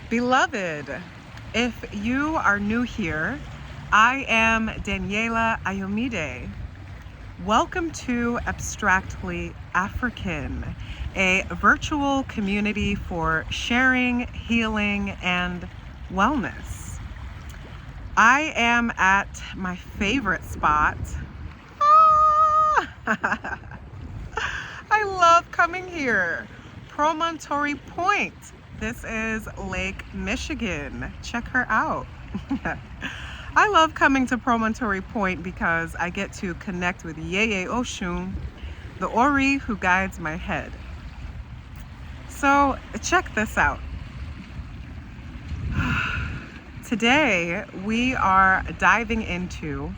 Beloved, if you are new here, I am Daniela Ayomide. Welcome to Abstractly African, a virtual community for sharing, healing, and wellness. I am at my favorite spot. I love coming here. Promontory Point. This is Lake Michigan. Check her out. I love coming to Promontory Point because I get to connect with Yeye Oshun, the Ori who guides my head. So check this out. Today we are diving into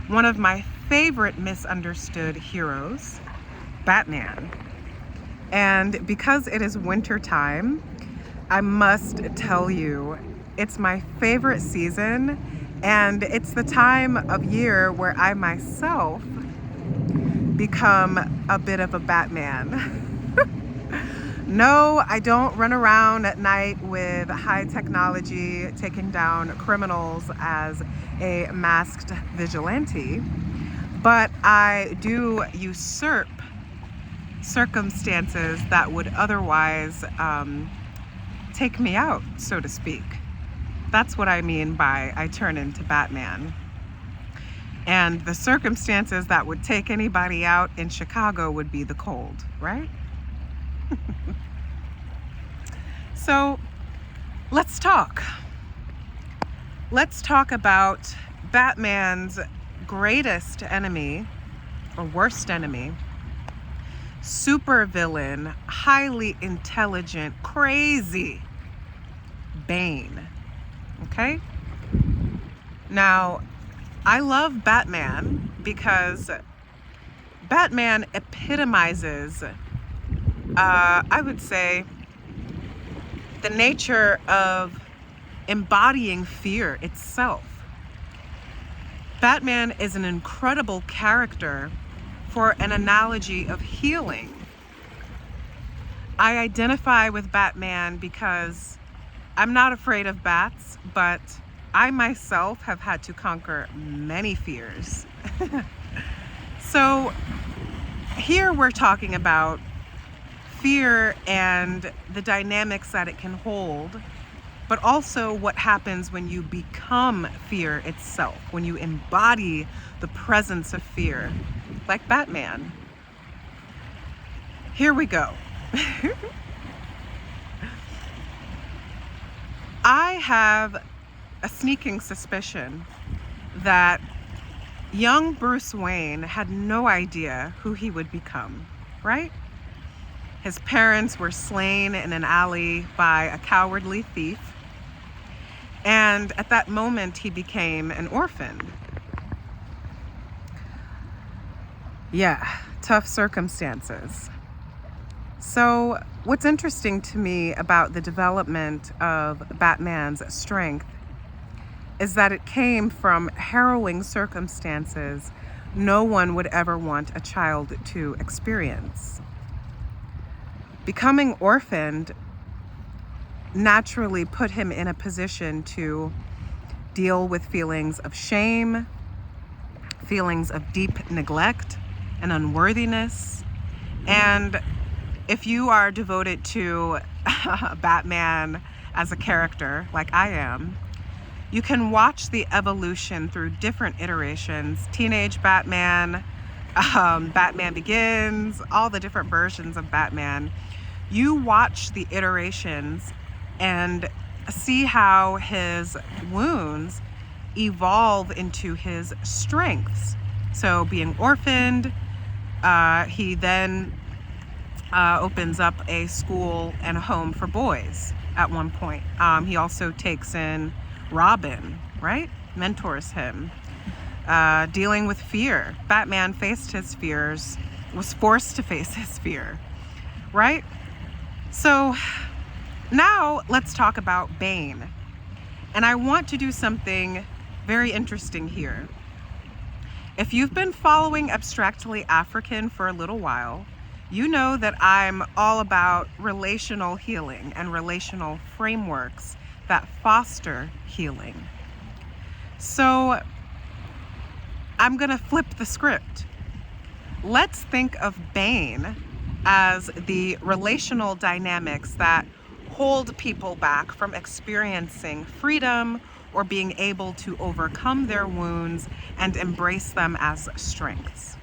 one of my favorite misunderstood heroes, Batman. And because it is winter time, I must tell you, it's my favorite season, and it's the time of year where I myself become a bit of a Batman. No, I don't run around at night with high technology taking down criminals as a masked vigilante, but I do usurp circumstances that would otherwise take me out, so to speak. That's what I mean by I turn into Batman. And the circumstances that would take anybody out in Chicago would be the cold, right? So let's talk. Let's talk about Batman's greatest enemy, or worst enemy, super villain, highly intelligent, crazy Bane. Okay? Now, I love Batman because Batman epitomizes, I would say, the nature of embodying fear itself. Batman is an incredible character for an analogy of healing. I identify with Batman because I'm not afraid of bats, but I myself have had to conquer many fears. So here we're talking about fear and the dynamics that it can hold, but also what happens when you become fear itself, when you embody the presence of fear, like Batman. Here we go. I have a sneaking suspicion that young Bruce Wayne had no idea who he would become, right? His parents were slain in an alley by a cowardly thief, and at that moment he became an orphan. Yeah, tough circumstances. So what's interesting to me about the development of Batman's strength is that it came from harrowing circumstances no one would ever want a child to experience. Becoming orphaned naturally put him in a position to deal with feelings of shame, feelings of deep neglect and unworthiness. And if you are devoted to Batman as a character, like I am, you can watch the evolution through different iterations. Teenage Batman, Batman Begins, all the different versions of Batman. You watch the iterations and see how his wounds evolve into his strengths. So being orphaned, he then opens up a school and a home for boys at one point. He also takes in Robin, right? Mentors him. Dealing with fear. Batman faced his fears, was forced to face his fear, right? So now let's talk about Bane. And I want to do something very interesting here. If you've been following Abstractly African for a little while, you know that I'm all about relational healing and relational frameworks that foster healing. So I'm going to flip the script. Let's think of Bane as the relational dynamics that hold people back from experiencing freedom or being able to overcome their wounds and embrace them as strengths.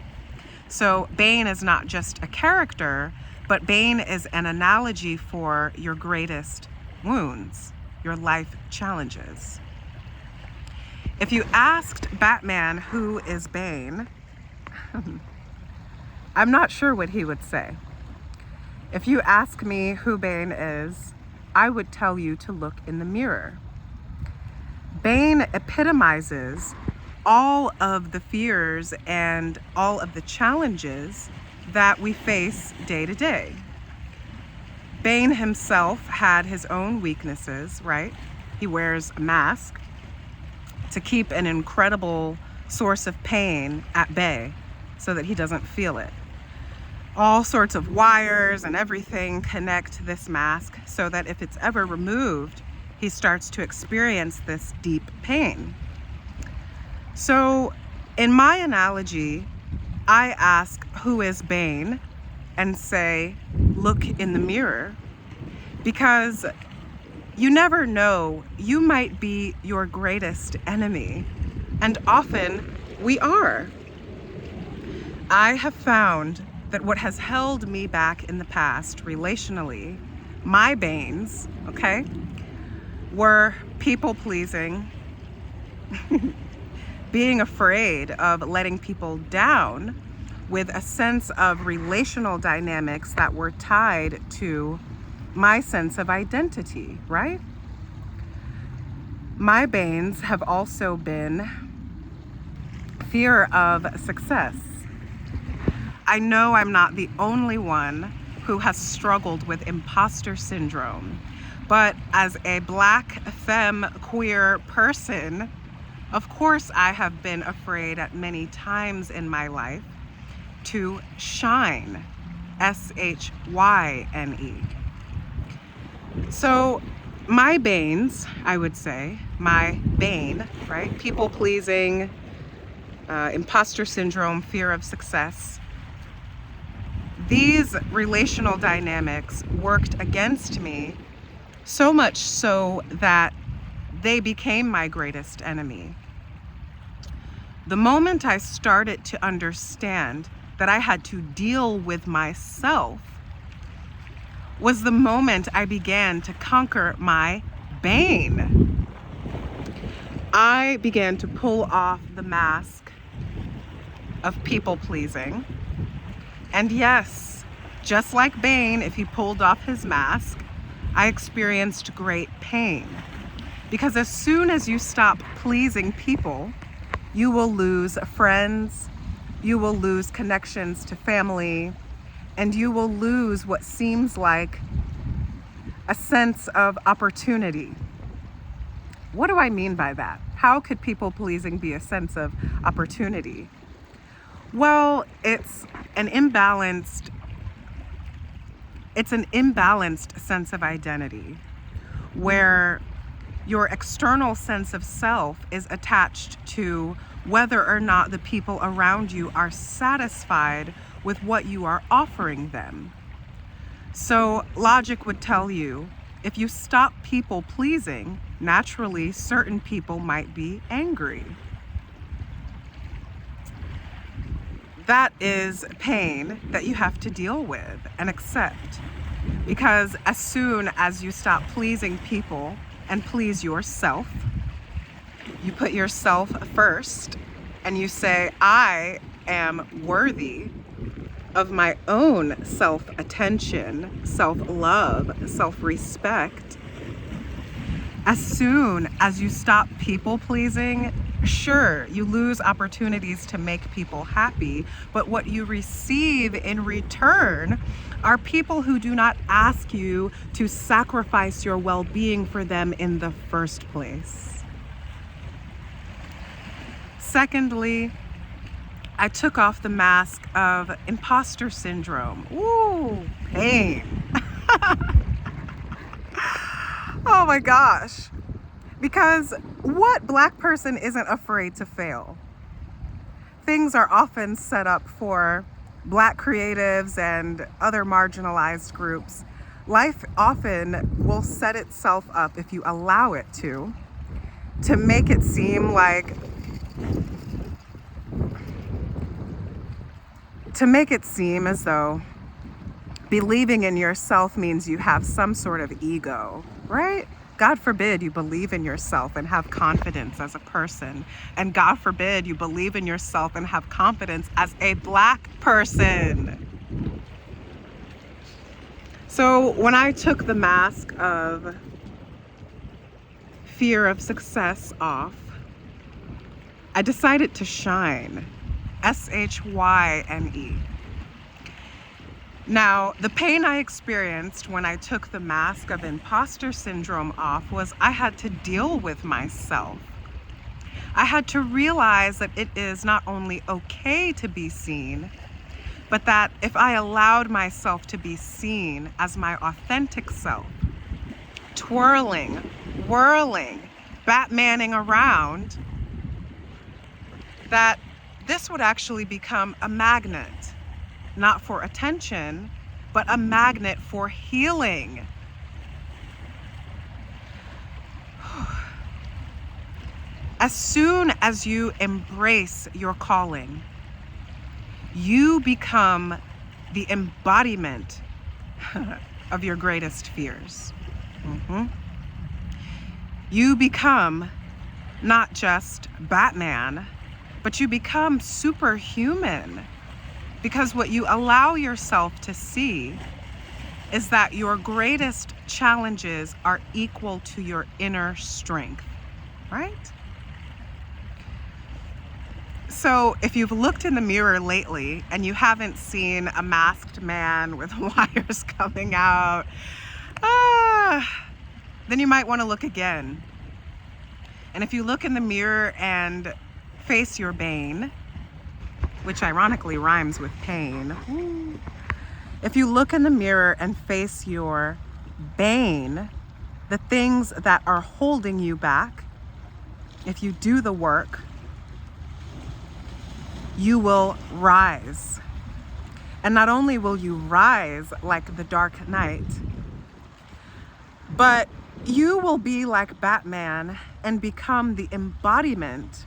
So Bane is not just a character, but Bane is an analogy for your greatest wounds, your life challenges. If you asked Batman who is Bane, I'm not sure what he would say. If you ask me who Bane is, I would tell you to look in the mirror. Bane epitomizes all of the fears and all of the challenges that we face day to day. Bane himself had his own weaknesses, right? He wears a mask to keep an incredible source of pain at bay so that he doesn't feel it. All sorts of wires and everything connect this mask so that if it's ever removed, he starts to experience this deep pain. So in my analogy, I ask who is Bane and say, look in the mirror, because you never know, you might be your greatest enemy, and often we are. I have found that what has held me back in the past relationally, my Banes, okay, were people pleasing, being afraid of letting people down, with a sense of relational dynamics that were tied to my sense of identity, right? My Banes have also been fear of success. I know I'm not the only one who has struggled with imposter syndrome, but as a Black femme queer person, of course I have been afraid at many times in my life to shine, SHYNE. So my Banes, I would say, my Bane, right? People pleasing, imposter syndrome, fear of success. These relational dynamics worked against me, so much so that they became my greatest enemy. The moment I started to understand that I had to deal with myself was the moment I began to conquer my Bane. I began to pull off the mask of people pleasing. And yes, just like Bane, if he pulled off his mask, I experienced great pain. Because as soon as you stop pleasing people, you will lose friends, you will lose connections to family, and you will lose what seems like a sense of opportunity. What do I mean by that? How could people pleasing be a sense of opportunity? Well, it's an imbalanced sense of identity where your external sense of self is attached to whether or not the people around you are satisfied with what you are offering them. So logic would tell you, if you stop people pleasing, naturally certain people might be angry. That is pain that you have to deal with and accept. Because as soon as you stop pleasing people and please yourself, you put yourself first and you say, I am worthy of my own self-attention, self-love, self-respect. As soon as you stop people pleasing, sure, you lose opportunities to make people happy, but what you receive in return are people who do not ask you to sacrifice your well-being for them in the first place. Secondly, I took off the mask of imposter syndrome. Ooh, pain. Oh my gosh. Because what Black person isn't afraid to fail? Things are often set up for Black creatives and other marginalized groups. Life often will set itself up, if you allow it to make it seem like, as though believing in yourself means you have some sort of ego, right? God forbid you believe in yourself and have confidence as a person. And God forbid you believe in yourself and have confidence as a Black person. So when I took the mask of fear of success off, I decided to shine. SHYNE. Now, the pain I experienced when I took the mask of imposter syndrome off was I had to deal with myself. I had to realize that it is not only okay to be seen, but that if I allowed myself to be seen as my authentic self, twirling, whirling, Batmaning around, that this would actually become a magnet. Not for attention, but a magnet for healing. As soon as you embrace your calling, you become the embodiment of your greatest fears. You become not just Batman, but you become superhuman. Because what you allow yourself to see is that your greatest challenges are equal to your inner strength, right? So if you've looked in the mirror lately and you haven't seen a masked man with wires coming out, then you might want to look again. And if you look in the mirror and face your Bane, which ironically rhymes with pain. If you look in the mirror and face your Bane, the things that are holding you back, if you do the work, you will rise. And not only will you rise like the Dark Knight, but you will be like Batman and become the embodiment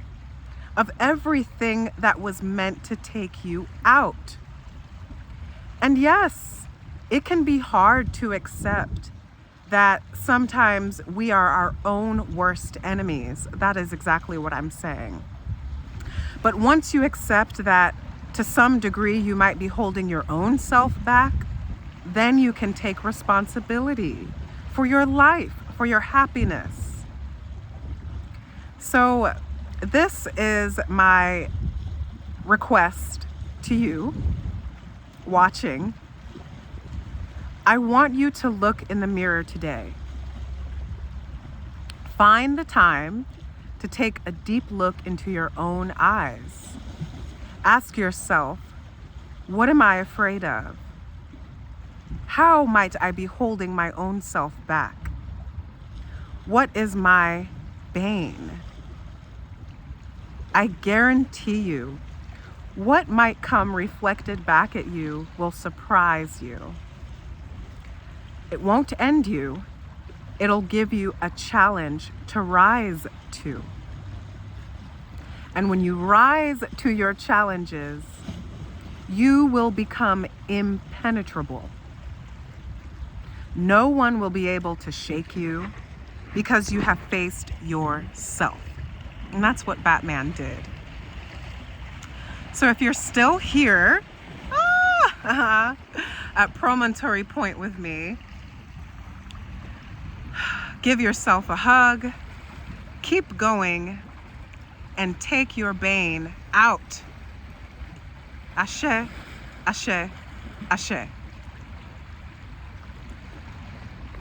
of everything that was meant to take you out. And yes, it can be hard to accept that sometimes we are our own worst enemies. That is exactly what I'm saying. But once you accept that to some degree you might be holding your own self back, then you can take responsibility for your life, for your happiness. So this is my request to you watching. I want you to look in the mirror today. Find the time to take a deep look into your own eyes. Ask yourself, what am I afraid of? How might I be holding my own self back? What is my bane? I guarantee you, what might come reflected back at you will surprise you. It won't end you. It'll give you a challenge to rise to. And when you rise to your challenges, you will become impenetrable. No one will be able to shake you because you have faced yourself. And that's what Batman did. So if you're still here at Promontory Point with me, give yourself a hug, keep going, and take your bane out. Ashe, ashe, ashe.